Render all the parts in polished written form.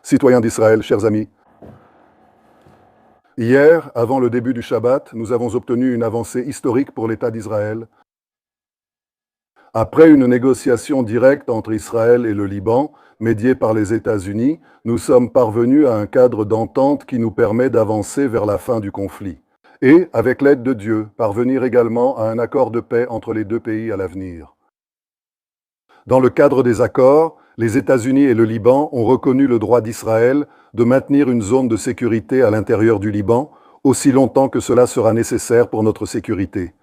Citoyens d'Israël, chers amis, hier, avant le début du Shabbat, nous avons obtenu une avancée historique pour l'État d'Israël. Après une négociation directe entre Israël et le Liban, médiée par les États-Unis, nous sommes parvenus à un cadre d'entente qui nous permet d'avancer vers la fin du conflit. Et, avec l'aide de Dieu, parvenir également à un accord de paix entre les deux pays à l'avenir. Dans le cadre des accords, les États-Unis et le Liban ont reconnu le droit d'Israël de maintenir une zone de sécurité à l'intérieur du Liban, aussi longtemps que cela sera nécessaire pour notre sécurité.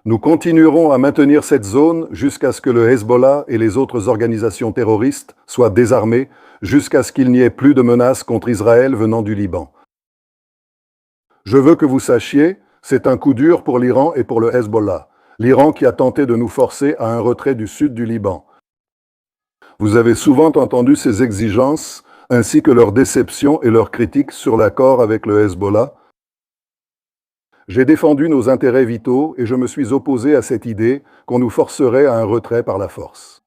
Nous continuerons à maintenir cette zone jusqu'à ce que le Hezbollah et les autres organisations terroristes soient désarmés, jusqu'à ce qu'il n'y ait plus de menaces contre Israël venant du Liban. Je veux que vous sachiez, c'est un coup dur pour l'Iran et pour le Hezbollah, l'Iran qui a tenté de nous forcer à un retrait du sud du Liban. Vous avez souvent entendu ces exigences, ainsi que leurs déceptions et leurs critiques sur l'accord avec le Hezbollah. J'ai défendu nos intérêts vitaux et je me suis opposé à cette idée qu'on nous forcerait à un retrait par la force.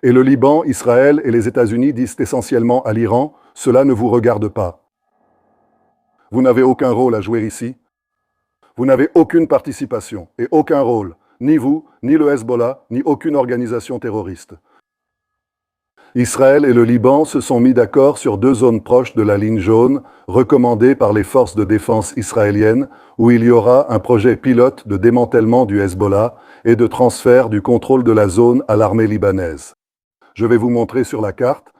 Et le Liban, Israël et les États-Unis disent essentiellement à l'Iran, cela ne vous regarde pas. Vous n'avez aucun rôle à jouer ici. Vous n'avez aucune participation et aucun rôle, ni vous, ni le Hezbollah, ni aucune organisation terroriste. Israël et le Liban se sont mis d'accord sur 2 zones proches de la ligne jaune, recommandées par les forces de défense israéliennes, où il y aura un projet pilote de démantèlement du Hezbollah et de transfert du contrôle de la zone à l'armée libanaise. Je vais vous montrer sur la carte.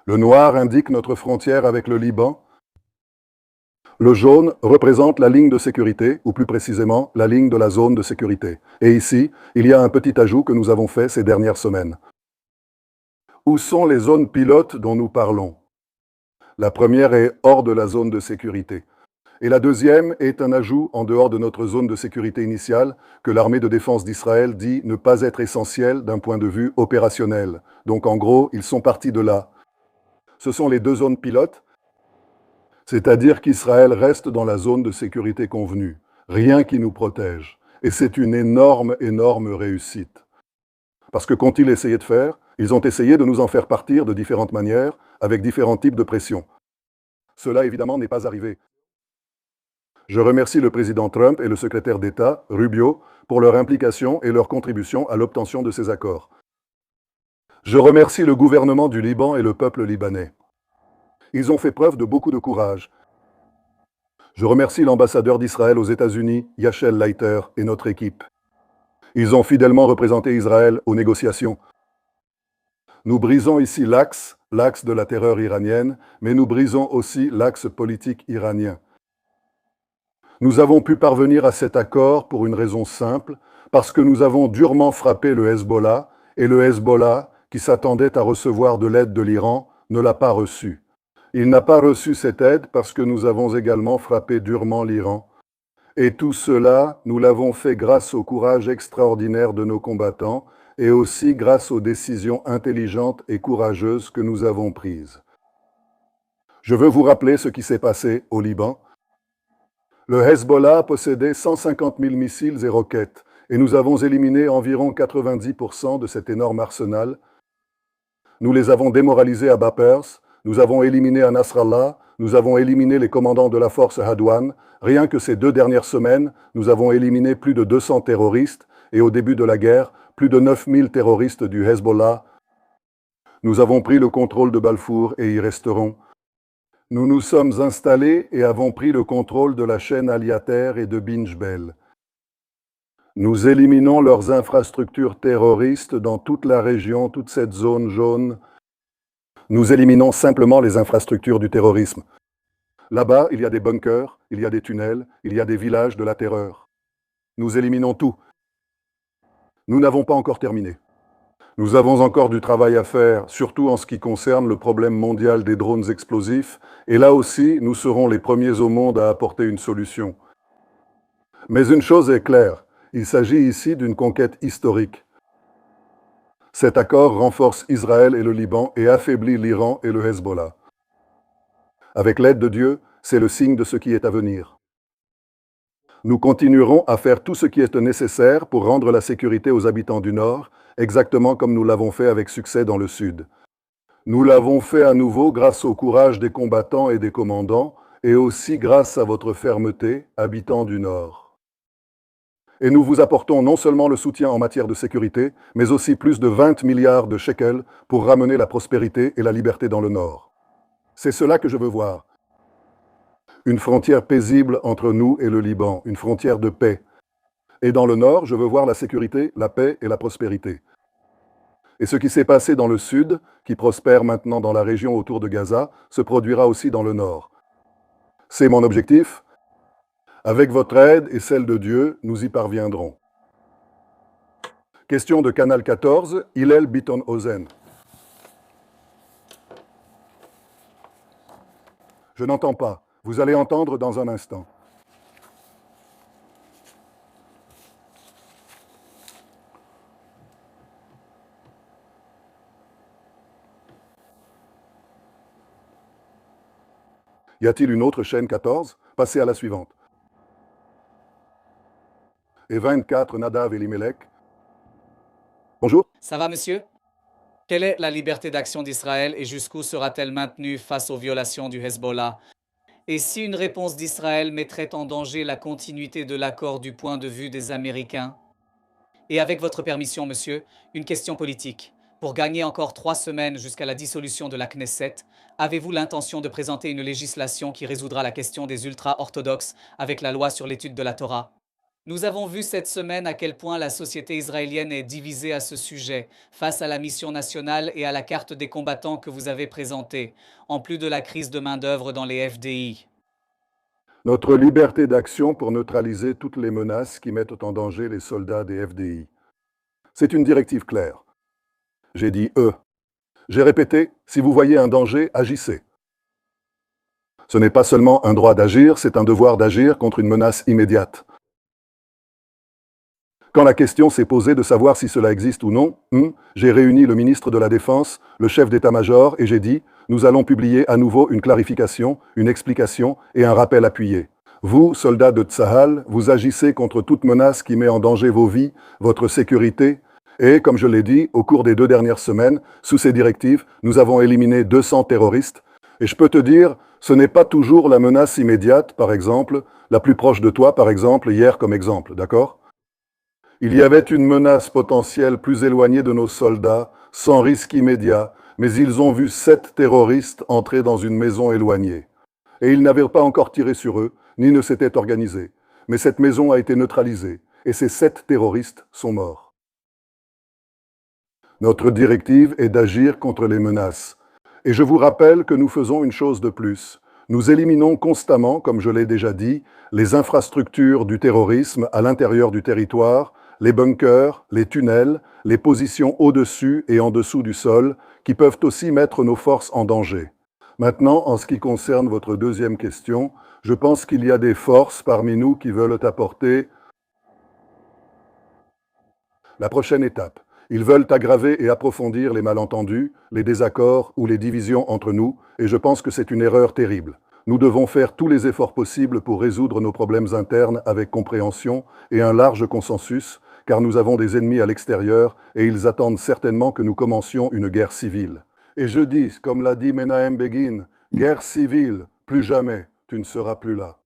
Le noir indique notre frontière avec le Liban. Le jaune représente la ligne de sécurité, ou plus précisément, la ligne de la zone de sécurité. Et ici, il y a un petit ajout que nous avons fait ces dernières semaines. Où sont les zones pilotes dont nous parlons? La première est hors de la zone de sécurité. Et la deuxième est un ajout en dehors de notre zone de sécurité initiale que l'armée de défense d'Israël dit ne pas être essentielle d'un point de vue opérationnel. Donc en gros, ils sont partis de là. Ce sont les 2 zones pilotes, c'est-à-dire qu'Israël reste dans la zone de sécurité convenue. Rien qui nous protège. Et c'est une énorme, énorme réussite. Parce que qu'ont-ils essayé de faire? Ils ont essayé de nous en faire partir de différentes manières, avec différents types de pression. Cela, évidemment, n'est pas arrivé. Je remercie le président Trump et le secrétaire d'État, Rubio, pour leur implication et leur contribution à l'obtention de ces accords. Je remercie le gouvernement du Liban et le peuple libanais. Ils ont fait preuve de beaucoup de courage. Je remercie l'ambassadeur d'Israël aux États-Unis, Yachel Leiter, et notre équipe. Ils ont fidèlement représenté Israël aux négociations. Nous brisons ici l'axe de la terreur iranienne, mais nous brisons aussi l'axe politique iranien. Nous avons pu parvenir à cet accord pour une raison simple, parce que nous avons durement frappé le Hezbollah, et le Hezbollah, qui s'attendait à recevoir de l'aide de l'Iran, ne l'a pas reçue. Il n'a pas reçu cette aide parce que nous avons également frappé durement l'Iran. Et tout cela, nous l'avons fait grâce au courage extraordinaire de nos combattants et aussi grâce aux décisions intelligentes et courageuses que nous avons prises. Je veux vous rappeler ce qui s'est passé au Liban. Le Hezbollah possédait 150 000 missiles et roquettes, et nous avons éliminé environ 90% de cet énorme arsenal. Nous les avons démoralisés à Bapers, nous avons éliminé à Nasrallah, nous avons éliminé les commandants de la force Hadouane. Rien que ces 2 dernières semaines, nous avons éliminé plus de 200 terroristes, et au début de la guerre, plus de 9000 terroristes du Hezbollah. Nous avons pris le contrôle de Balfour et y resterons. Nous nous sommes installés et avons pris le contrôle de la chaîne Aliater et de Binjbel. Nous éliminons leurs infrastructures terroristes dans toute la région, toute cette zone jaune. Nous éliminons simplement les infrastructures du terrorisme. Là-bas, il y a des bunkers, il y a des tunnels, il y a des villages de la terreur. Nous éliminons tout. Nous n'avons pas encore terminé. Nous avons encore du travail à faire, surtout en ce qui concerne le problème mondial des drones explosifs, et là aussi, nous serons les premiers au monde à apporter une solution. Mais une chose est claire, il s'agit ici d'une conquête historique. Cet accord renforce Israël et le Liban et affaiblit l'Iran et le Hezbollah. Avec l'aide de Dieu, c'est le signe de ce qui est à venir. Nous continuerons à faire tout ce qui est nécessaire pour rendre la sécurité aux habitants du Nord, exactement comme nous l'avons fait avec succès dans le Sud. Nous l'avons fait à nouveau grâce au courage des combattants et des commandants, et aussi grâce à votre fermeté, habitants du Nord. Et nous vous apportons non seulement le soutien en matière de sécurité, mais aussi plus de 20 milliards de shekels pour ramener la prospérité et la liberté dans le Nord. C'est cela que je veux voir. Une frontière paisible entre nous et le Liban, une frontière de paix. Et dans le Nord, je veux voir la sécurité, la paix et la prospérité. Et ce qui s'est passé dans le Sud, qui prospère maintenant dans la région autour de Gaza, se produira aussi dans le Nord. C'est mon objectif. Avec votre aide et celle de Dieu, nous y parviendrons. Question de Canal 14, Hillel Bitton-Ozen. Je n'entends pas. Vous allez entendre dans un instant. Y a-t-il une autre chaîne 14? Passez à la suivante. Et 24, Nadav Elimelech. Bonjour. Ça va, monsieur? Quelle est la liberté d'action d'Israël et jusqu'où sera-t-elle maintenue face aux violations du Hezbollah? Et si une réponse d'Israël mettrait en danger la continuité de l'accord du point de vue des Américains? Et avec votre permission, monsieur, une question politique. Pour gagner encore 3 semaines jusqu'à la dissolution de la Knesset, avez-vous l'intention de présenter une législation qui résoudra la question des ultra-orthodoxes avec la loi sur l'étude de la Torah? Nous avons vu cette semaine à quel point la société israélienne est divisée à ce sujet, face à la mission nationale et à la carte des combattants que vous avez présentée, en plus de la crise de main-d'œuvre dans les FDI. Notre liberté d'action pour neutraliser toutes les menaces qui mettent en danger les soldats des FDI. C'est une directive claire. J'ai dit « eux ». J'ai répété « si vous voyez un danger, agissez ». Ce n'est pas seulement un droit d'agir, c'est un devoir d'agir contre une menace immédiate. Quand la question s'est posée de savoir si cela existe ou non, j'ai réuni le ministre de la Défense, le chef d'état-major, et j'ai dit « nous allons publier à nouveau une clarification, une explication et un rappel appuyé. Vous, soldats de Tsahal, vous agissez contre toute menace qui met en danger vos vies, votre sécurité, et, comme je l'ai dit, au cours des 2 dernières semaines, sous ces directives, nous avons éliminé 200 terroristes, et je peux te dire, ce n'est pas toujours la menace immédiate, par exemple, la plus proche de toi, par exemple, hier comme exemple, d'accord ? Il y avait une menace potentielle plus éloignée de nos soldats, sans risque immédiat, mais ils ont vu 7 terroristes entrer dans une maison éloignée. Et ils n'avaient pas encore tiré sur eux, ni ne s'étaient organisés. Mais cette maison a été neutralisée, et ces 7 terroristes sont morts. Notre directive est d'agir contre les menaces. Et je vous rappelle que nous faisons une chose de plus. Nous éliminons constamment, comme je l'ai déjà dit, les infrastructures du terrorisme à l'intérieur du territoire, les bunkers, les tunnels, les positions au-dessus et en dessous du sol, qui peuvent aussi mettre nos forces en danger. Maintenant, en ce qui concerne votre deuxième question, je pense qu'il y a des forces parmi nous qui veulent apporter la prochaine étape. Ils veulent aggraver et approfondir les malentendus, les désaccords ou les divisions entre nous, et je pense que c'est une erreur terrible. Nous devons faire tous les efforts possibles pour résoudre nos problèmes internes avec compréhension et un large consensus, car nous avons des ennemis à l'extérieur et ils attendent certainement que nous commencions une guerre civile. Et je dis, comme l'a dit Menahem Begin, guerre civile, plus jamais, tu ne seras plus là.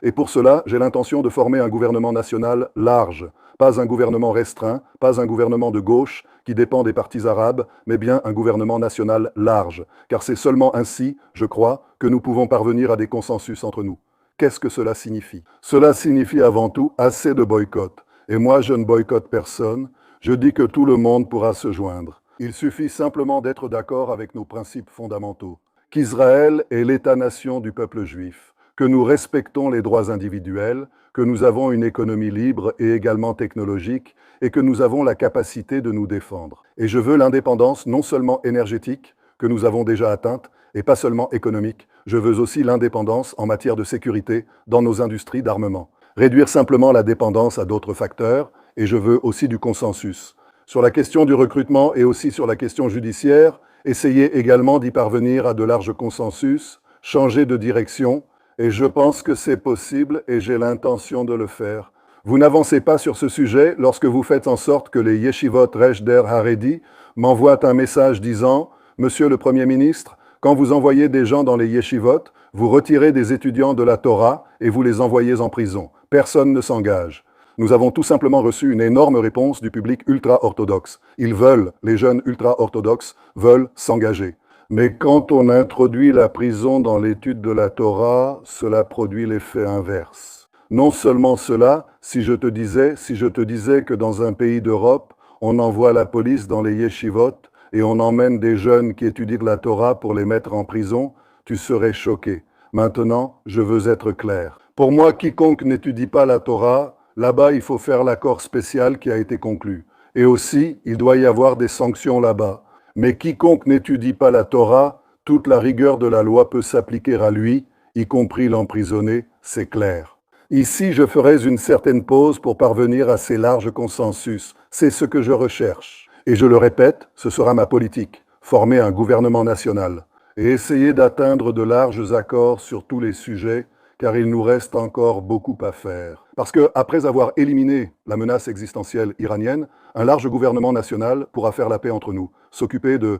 Et pour cela, j'ai l'intention de former un gouvernement national large, pas un gouvernement restreint, pas un gouvernement de gauche qui dépend des partis arabes, mais bien un gouvernement national large, car c'est seulement ainsi, je crois, que nous pouvons parvenir à des consensus entre nous. Qu'est-ce que cela signifie? Cela signifie avant tout assez de boycott. Et moi, je ne boycotte personne, je dis que tout le monde pourra se joindre. Il suffit simplement d'être d'accord avec nos principes fondamentaux, qu'Israël est l'État-nation du peuple juif, que nous respectons les droits individuels, que nous avons une économie libre et également technologique, et que nous avons la capacité de nous défendre. Et je veux l'indépendance non seulement énergétique, que nous avons déjà atteinte, et pas seulement économique, je veux aussi l'indépendance en matière de sécurité dans nos industries d'armement. Réduire simplement la dépendance à d'autres facteurs, et je veux aussi du consensus. Sur la question du recrutement et aussi sur la question judiciaire, essayer également d'y parvenir à de larges consensus, changer de direction, et je pense que c'est possible et j'ai l'intention de le faire. Vous n'avancez pas sur ce sujet lorsque vous faites en sorte que les yeshivot Resh Der Haredi m'envoient un message disant « Monsieur le Premier ministre, quand vous envoyez des gens dans les yeshivot, vous retirez des étudiants de la Torah et vous les envoyez en prison. Personne ne s'engage. » Nous avons tout simplement reçu une énorme réponse du public ultra-orthodoxe. Ils veulent, les jeunes ultra-orthodoxes veulent s'engager. Mais quand on introduit la prison dans l'étude de la Torah, cela produit l'effet inverse. Non seulement cela, si je te disais que dans un pays d'Europe, on envoie la police dans les yeshivot et on emmène des jeunes qui étudient la Torah pour les mettre en prison, tu serais choqué. Maintenant, je veux être clair. Pour moi, quiconque n'étudie pas la Torah, là-bas, il faut faire l'accord spécial qui a été conclu. Et aussi, il doit y avoir des sanctions là-bas. Mais quiconque n'étudie pas la Torah, toute la rigueur de la loi peut s'appliquer à lui, y compris l'emprisonner, c'est clair. Ici, je ferai une certaine pause pour parvenir à ces larges consensus. C'est ce que je recherche. Et je le répète, ce sera ma politique, former un gouvernement national et essayer d'atteindre de larges accords sur tous les sujets, car il nous reste encore beaucoup à faire. Parce que, après avoir éliminé la menace existentielle iranienne, un large gouvernement national pourra faire la paix entre nous, s'occuper de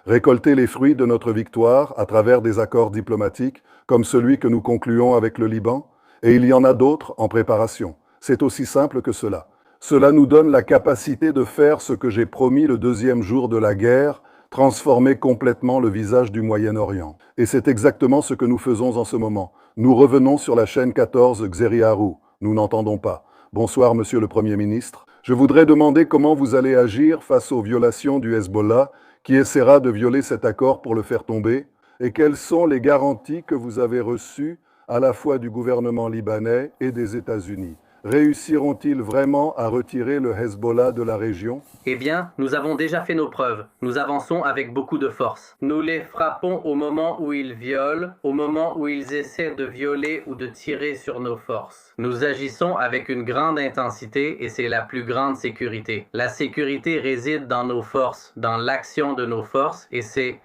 récolter les fruits de notre victoire à travers des accords diplomatiques, comme celui que nous concluons avec le Liban, et il y en a d'autres en préparation. C'est aussi simple que cela. Cela nous donne la capacité de faire ce que j'ai promis le deuxième jour de la guerre, transformer complètement le visage du Moyen-Orient. Et c'est exactement ce que nous faisons en ce moment. Nous revenons sur la chaîne 14 Xeriaru. Nous n'entendons pas. Bonsoir, Monsieur le Premier ministre. Je voudrais demander comment vous allez agir face aux violations du Hezbollah, qui essaiera de violer cet accord pour le faire tomber, et quelles sont les garanties que vous avez reçues à la fois du gouvernement libanais et des États-Unis. Réussiront-ils vraiment à retirer le Hezbollah de la région? Eh bien, nous avons déjà fait nos preuves. Nous avançons avec beaucoup de force. Nous les frappons au moment où ils violent, au moment où ils essaient de violer ou de tirer sur nos forces. Nous agissons avec une grande intensité et c'est la plus grande sécurité. La sécurité réside dans nos forces, dans l'action de nos forces et c'est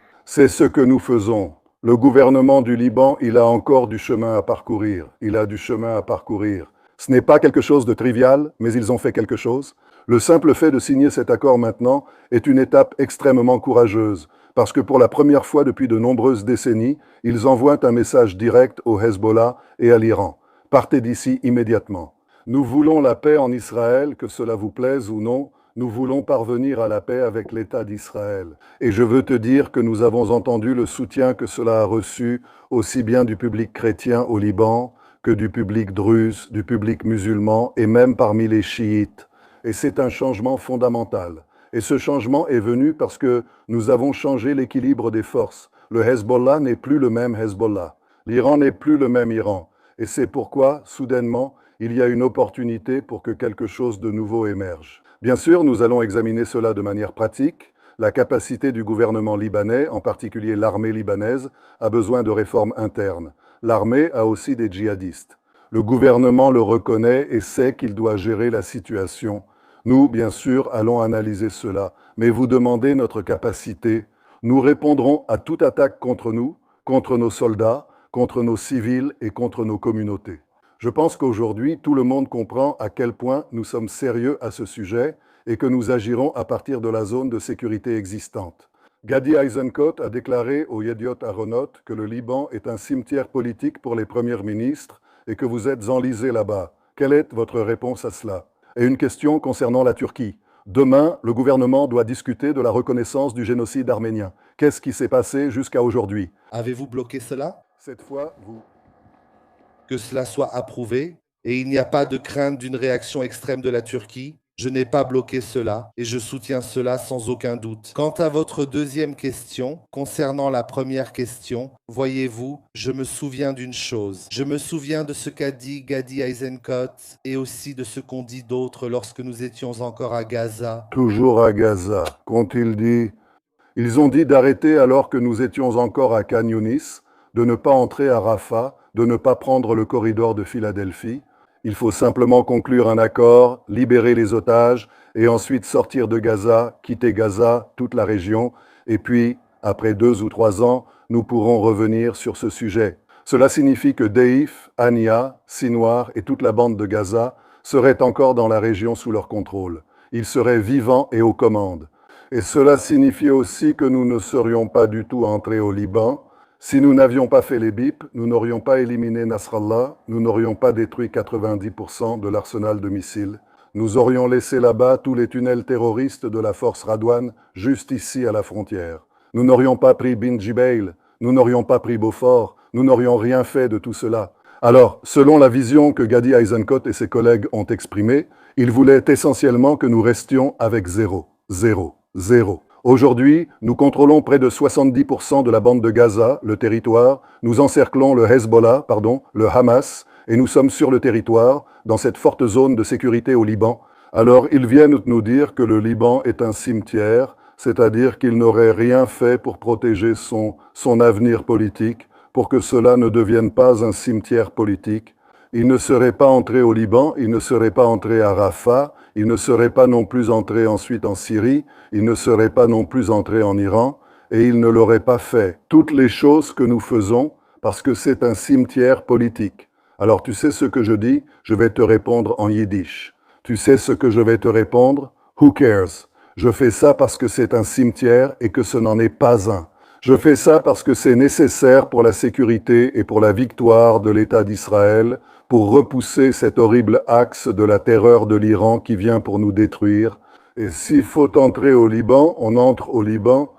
ce que nous faisons. Le gouvernement du Liban, il a encore du chemin à parcourir. Il a du chemin à parcourir. Ce n'est pas quelque chose de trivial, mais ils ont fait quelque chose. Le simple fait de signer cet accord maintenant est une étape extrêmement courageuse, parce que pour la première fois depuis de nombreuses décennies, ils envoient un message direct au Hezbollah et à l'Iran. Partez d'ici immédiatement. Nous voulons la paix en Israël, que cela vous plaise ou non. Nous voulons parvenir à la paix avec l'État d'Israël. Et je veux te dire que nous avons entendu le soutien que cela a reçu aussi bien du public chrétien au Liban que du public druze, du public musulman et même parmi les chiites. Et c'est un changement fondamental. Et ce changement est venu parce que nous avons changé l'équilibre des forces. Le Hezbollah n'est plus le même Hezbollah. L'Iran n'est plus le même Iran. Et c'est pourquoi, soudainement, il y a une opportunité pour que quelque chose de nouveau émerge. Bien sûr, nous allons examiner cela de manière pratique. La capacité du gouvernement libanais, en particulier l'armée libanaise, a besoin de réformes internes. L'armée a aussi des djihadistes. Le gouvernement le reconnaît et sait qu'il doit gérer la situation. Nous, bien sûr, allons analyser cela, mais vous demandez notre capacité. Nous répondrons à toute attaque contre nous, contre nos soldats, contre nos civils et contre nos communautés. Je pense qu'aujourd'hui, tout le monde comprend à quel point nous sommes sérieux à ce sujet et que nous agirons à partir de la zone de sécurité existante. Gadi Eisenkot a déclaré au Yediot Aharonot que le Liban est un cimetière politique pour les premiers ministres et que vous êtes enlisés là-bas. Quelle est votre réponse à cela? Et une question concernant la Turquie. Demain, le gouvernement doit discuter de la reconnaissance du génocide arménien. Qu'est-ce qui s'est passé jusqu'à aujourd'hui? Avez-vous bloqué cela? Cette fois, vous... Que cela soit approuvé et il n'y a pas de crainte d'une réaction extrême de la Turquie? Je n'ai pas bloqué cela et je soutiens cela sans aucun doute. Quant à votre deuxième question, concernant la première question, voyez-vous, je me souviens d'une chose. Je me souviens de ce qu'a dit Gadi Eisenkot et aussi de ce qu'ont dit d'autres lorsque nous étions encore à Gaza. Toujours à Gaza. Qu'ont-ils dit? Ils ont dit d'arrêter alors que nous étions encore à Khan Younis, de ne pas entrer à Rafah, de ne pas prendre le corridor de Philadelphie. Il faut simplement conclure un accord, libérer les otages et ensuite sortir de Gaza, quitter Gaza, toute la région. Et puis, après 2 ou 3 ans, nous pourrons revenir sur ce sujet. Cela signifie que Deif, Ania, Sinwar et toute la bande de Gaza seraient encore dans la région sous leur contrôle. Ils seraient vivants et aux commandes. Et cela signifie aussi que nous ne serions pas du tout entrés au Liban. Si nous n'avions pas fait les BIP, nous n'aurions pas éliminé Nasrallah, nous n'aurions pas détruit 90% de l'arsenal de missiles. Nous aurions laissé là-bas tous les tunnels terroristes de la force Radwan, juste ici à la frontière. Nous n'aurions pas pris Bin Jibeil, nous n'aurions pas pris Beaufort, nous n'aurions rien fait de tout cela. Alors, selon la vision que Gadi Eisenkot et ses collègues ont exprimée, ils voulaient essentiellement que nous restions avec zéro. Aujourd'hui, nous contrôlons près de 70% de la bande de Gaza, le territoire, nous encerclons le Hamas, et nous sommes sur le territoire, dans cette forte zone de sécurité au Liban. Alors, ils viennent nous dire que le Liban est un cimetière, c'est-à-dire qu'il n'aurait rien fait pour protéger son avenir politique, pour que cela ne devienne pas un cimetière politique. Il ne serait pas entré au Liban, il ne serait pas entré à Rafah, il ne serait pas non plus entré ensuite en Syrie, il ne serait pas non plus entré en Iran, et il ne l'aurait pas fait. Toutes les choses que nous faisons, parce que c'est un cimetière politique. Alors tu sais ce que je dis? Je vais te répondre en yiddish. Tu sais ce que je vais te répondre? Who cares? Je fais ça parce que c'est un cimetière et que ce n'en est pas un. Je fais ça parce que c'est nécessaire pour la sécurité et pour la victoire de l'État d'Israël, pour repousser cet horrible axe de la terreur de l'Iran qui vient pour nous détruire. Et s'il faut entrer au Liban, on entre au Liban.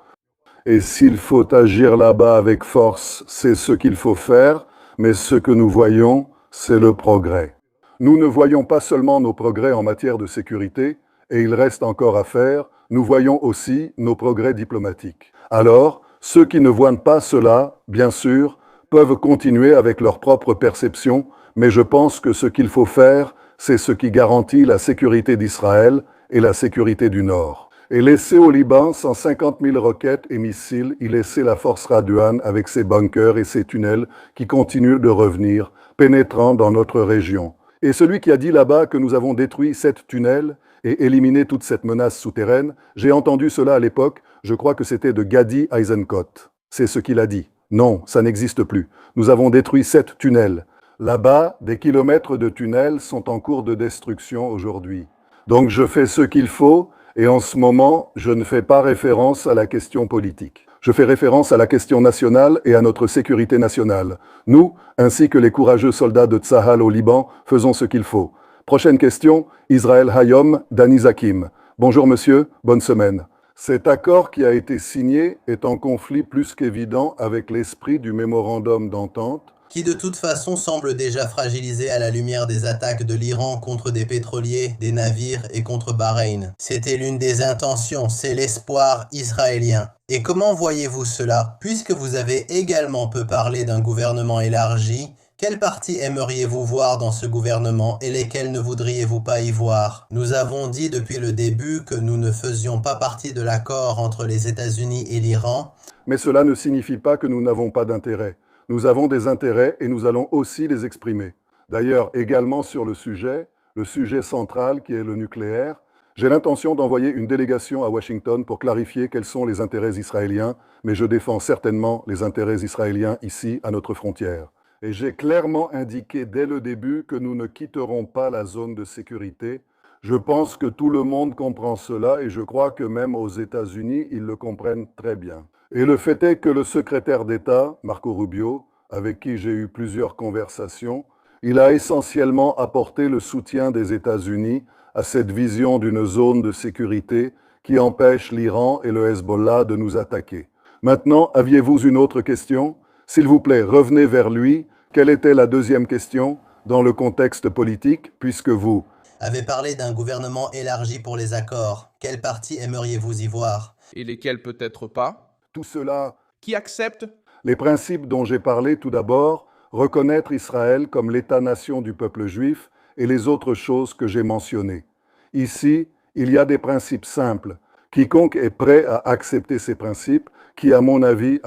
Et s'il faut agir là-bas avec force, c'est ce qu'il faut faire, mais ce que nous voyons, c'est le progrès. Nous ne voyons pas seulement nos progrès en matière de sécurité, et il reste encore à faire, nous voyons aussi nos progrès diplomatiques. Alors, ceux qui ne voient pas cela, bien sûr, peuvent continuer avec leur propre perception, mais je pense que ce qu'il faut faire, c'est ce qui garantit la sécurité d'Israël et la sécurité du Nord. Et laisser au Liban 150 000 roquettes et missiles, y laisser la force Radwan avec ses bunkers et ses tunnels qui continuent de revenir, pénétrant dans notre région. Et celui qui a dit là-bas que nous avons détruit 7 tunnels et éliminé toute cette menace souterraine, j'ai entendu cela à l'époque, je crois que c'était de Gadi Eisenkot. C'est ce qu'il a dit. Non, ça n'existe plus. Nous avons détruit 7 tunnels. Là-bas, des kilomètres de tunnels sont en cours de destruction aujourd'hui. Donc je fais ce qu'il faut, et en ce moment, je ne fais pas référence à la question politique. Je fais référence à la question nationale et à notre sécurité nationale. Nous, ainsi que les courageux soldats de Tsahal au Liban, faisons ce qu'il faut. Prochaine question, Israël Hayom, Dani Zakim. Bonjour monsieur, bonne semaine. Cet accord qui a été signé est en conflit plus qu'évident avec l'esprit du mémorandum d'entente, qui de toute façon semble déjà fragilisé à la lumière des attaques de l'Iran contre des pétroliers, des navires et contre Bahreïn. C'était l'une des intentions, c'est l'espoir israélien. Et comment voyez-vous cela? Puisque vous avez également peu parlé d'un gouvernement élargi, quel parti aimeriez-vous voir dans ce gouvernement et lesquels ne voudriez-vous pas y voir? Nous avons dit depuis le début que nous ne faisions pas partie de l'accord entre les États-Unis et l'Iran. Mais cela ne signifie pas que nous n'avons pas d'intérêt. Nous avons des intérêts et nous allons aussi les exprimer. D'ailleurs, également sur le sujet central qui est le nucléaire, j'ai l'intention d'envoyer une délégation à Washington pour clarifier quels sont les intérêts israéliens, mais je défends certainement les intérêts israéliens ici, à notre frontière. Et j'ai clairement indiqué dès le début que nous ne quitterons pas la zone de sécurité. Je pense que tout le monde comprend cela et je crois que même aux États-Unis, ils le comprennent très bien. Et le fait est que le secrétaire d'État, Marco Rubio, avec qui j'ai eu plusieurs conversations, il a essentiellement apporté le soutien des États-Unis à cette vision d'une zone de sécurité qui empêche l'Iran et le Hezbollah de nous attaquer. Maintenant, aviez-vous une autre question? S'il vous plaît, revenez vers lui. Quelle était la deuxième question dans le contexte politique, puisque vous avez parlé d'un gouvernement élargi pour les accords? Quel parti aimeriez-vous y voir? Et lesquels peut-être pas? Tout cela, Qui accepte? les principes dont j'ai parlé tout d'abord, reconnaître Israël comme l'État-nation du peuple juif et les autres choses que j'ai mentionnées. Ici, il y a des principes simples. Quiconque est prêt à accepter ces principes, qui, à mon avis,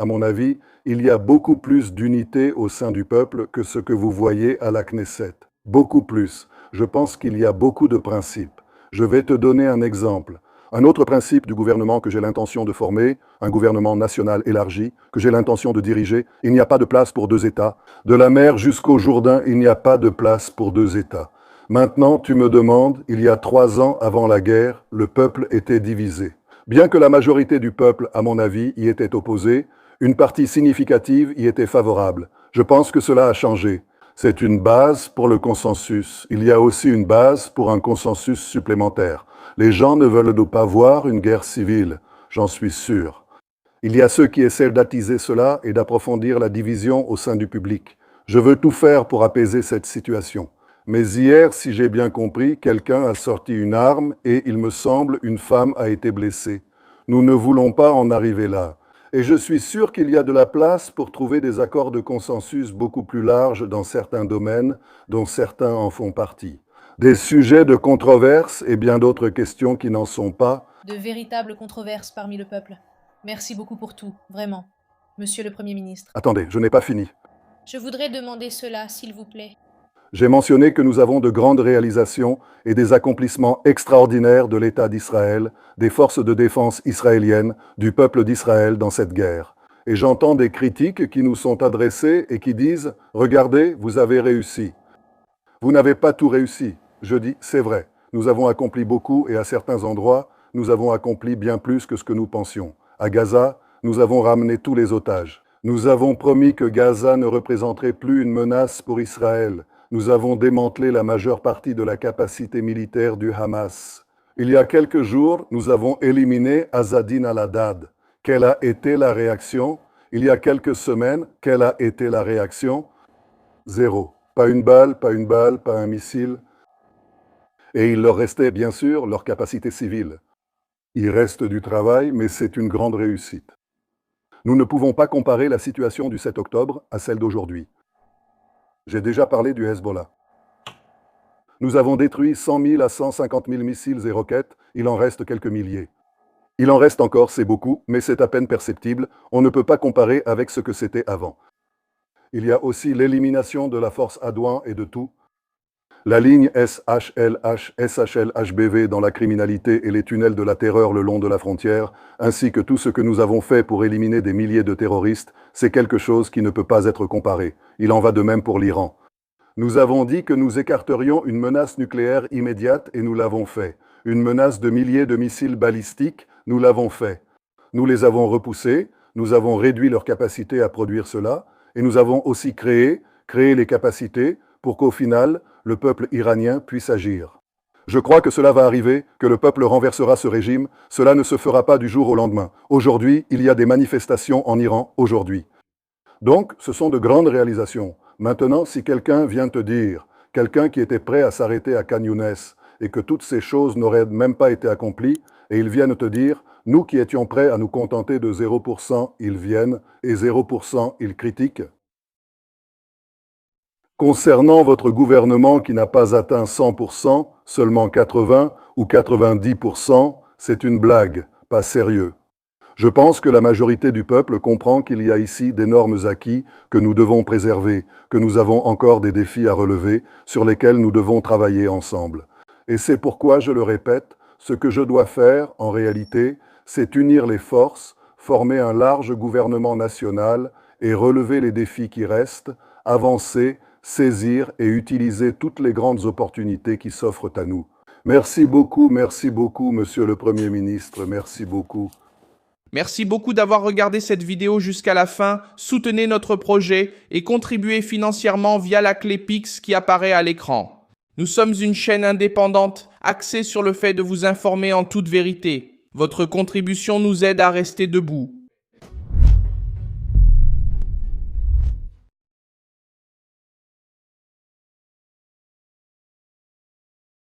il y a beaucoup plus d'unité au sein du peuple que ce que vous voyez à la Knesset. Beaucoup plus. Je pense qu'il y a beaucoup de principes. Je vais te donner un exemple. Un autre principe du gouvernement que j'ai l'intention de former, un gouvernement national élargi, que j'ai l'intention de diriger, il n'y a pas de place pour deux États. De la mer jusqu'au Jourdain, il n'y a pas de place pour deux États. Maintenant, tu me demandes, il y a 3 ans avant la guerre, le peuple était divisé. Bien que la majorité du peuple, à mon avis, y était opposée, une partie significative y était favorable. Je pense que cela a changé. C'est une base pour le consensus. Il y a aussi une base pour un consensus supplémentaire. Les gens ne veulent pas voir une guerre civile, j'en suis sûr. Il y a ceux qui essaient d'attiser cela et d'approfondir la division au sein du public. Je veux tout faire pour apaiser cette situation. Mais hier, si j'ai bien compris, quelqu'un a sorti une arme et, il me semble, une femme a été blessée. Nous ne voulons pas en arriver là. Et je suis sûr qu'il y a de la place pour trouver des accords de consensus beaucoup plus larges dans certains domaines, dont certains en font partie. Des sujets de controverse et bien d'autres questions qui n'en sont pas. De véritables controverses parmi le peuple. Merci beaucoup pour tout, vraiment. Monsieur le Premier ministre. Attendez, je n'ai pas fini. Je voudrais demander cela, s'il vous plaît. J'ai mentionné que nous avons de grandes réalisations et des accomplissements extraordinaires de l'État d'Israël, des forces de défense israéliennes, du peuple d'Israël dans cette guerre. Et j'entends des critiques qui nous sont adressées et qui disent « Regardez, vous avez réussi ». Vous n'avez pas tout réussi. Je dis « C'est vrai, nous avons accompli beaucoup et à certains endroits, nous avons accompli bien plus que ce que nous pensions. À Gaza, nous avons ramené tous les otages. Nous avons promis que Gaza ne représenterait plus une menace pour Israël. Nous avons démantelé la majeure partie de la capacité militaire du Hamas. Il y a quelques jours, nous avons éliminé Azzadine al-Haddad. Quelle a été la réaction? Il y a quelques semaines, quelle a été la réaction? Zéro. Pas une balle, pas un missile. Et il leur restait bien sûr leur capacité civile. Il reste du travail, mais c'est une grande réussite. Nous ne pouvons pas comparer la situation du 7 octobre à celle d'aujourd'hui. J'ai déjà parlé du Hezbollah. Nous avons détruit 100 000 à 150 000 missiles et roquettes, il en reste quelques milliers. Il en reste encore, c'est beaucoup, mais c'est à peine perceptible, on ne peut pas comparer avec ce que c'était avant. Il y a aussi l'élimination de la force Adouin et de tout. La ligne SHLH, SHL-HBV dans la criminalité et les tunnels de la terreur le long de la frontière, ainsi que tout ce que nous avons fait pour éliminer des milliers de terroristes, c'est quelque chose qui ne peut pas être comparé. Il en va de même pour l'Iran. Nous avons dit que nous écarterions une menace nucléaire immédiate et nous l'avons fait. Une menace de milliers de missiles balistiques, nous l'avons fait. Nous les avons repoussés, nous avons réduit leur capacité à produire cela, et nous avons aussi créé les capacités pour qu'au final, le peuple iranien puisse agir. Je crois que cela va arriver, que le peuple renversera ce régime. Cela ne se fera pas du jour au lendemain. Aujourd'hui, il y a des manifestations en Iran, aujourd'hui. Donc, ce sont de grandes réalisations. Maintenant, si quelqu'un vient te dire, quelqu'un qui était prêt à s'arrêter à Khan Younes, et que toutes ces choses n'auraient même pas été accomplies, et ils viennent te dire, nous qui étions prêts à nous contenter de 0%, ils viennent, et 0%, ils critiquent. Concernant votre gouvernement qui n'a pas atteint 100%, seulement 80 ou 90%, c'est une blague, pas sérieux. Je pense que la majorité du peuple comprend qu'il y a ici d'énormes acquis que nous devons préserver, que nous avons encore des défis à relever, sur lesquels nous devons travailler ensemble. Et c'est pourquoi, je le répète, ce que je dois faire, en réalité, c'est unir les forces, former un large gouvernement national et relever les défis qui restent, avancer, saisir et utiliser toutes les grandes opportunités qui s'offrent à nous. Merci beaucoup, Monsieur le Premier ministre, merci beaucoup. Merci beaucoup d'avoir regardé cette vidéo jusqu'à la fin. Soutenez notre projet et contribuez financièrement via la clé Pix qui apparaît à l'écran. Nous sommes une chaîne indépendante axée sur le fait de vous informer en toute vérité. Votre contribution nous aide à rester debout.